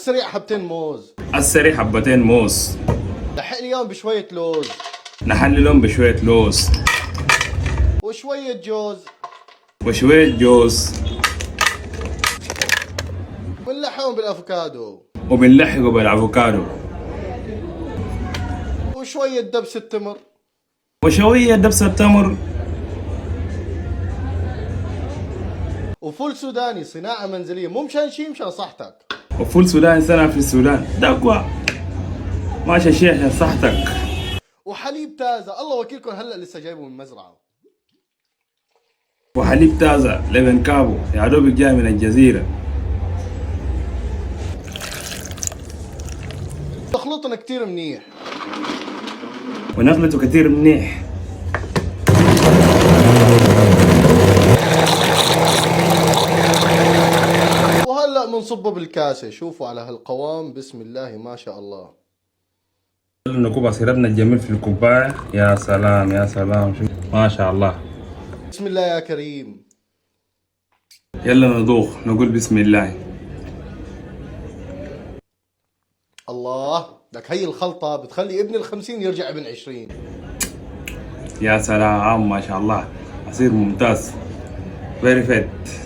السريع حبتين موز. السريع حبتين موز. لحق لي اياهم بشوية لوز. نحللهم بشوية لوز وشوية جوز. وشوية جوز. ونلحقهم بالافوكادو. وبنلحقه بالافوكادو. وشوية دبس التمر. وشوية دبس التمر. وفول سوداني صناعة منزلية، مو مشان شي، مشان صحتك. وفول سوداني سنة في السودان دقوة ماشي شيء عشان صحتك. وحليب تازة، الله وكيلكم هلا لسه جايبه من المزرعة. وحليب تازة لبن كابو يا دوب جاي من الجزيرة. تخلطنا كتير منيح. ونخلطه كتير منيح. وهلا بنصبه بالكاسة. شوفوا على هالقوام، بسم الله ما شاء الله. نكب عصيرتنا الجميل في الكوباية. يا سلام يا سلام، ما شاء الله. بسم الله يا كريم. يلا نضوخ نقول بسم الله. الله، لك هي الخلطة بتخلي ابن ال50 يرجع ابن 20. يا سلام ما شاء الله، عصير ممتاز. فيري فيت.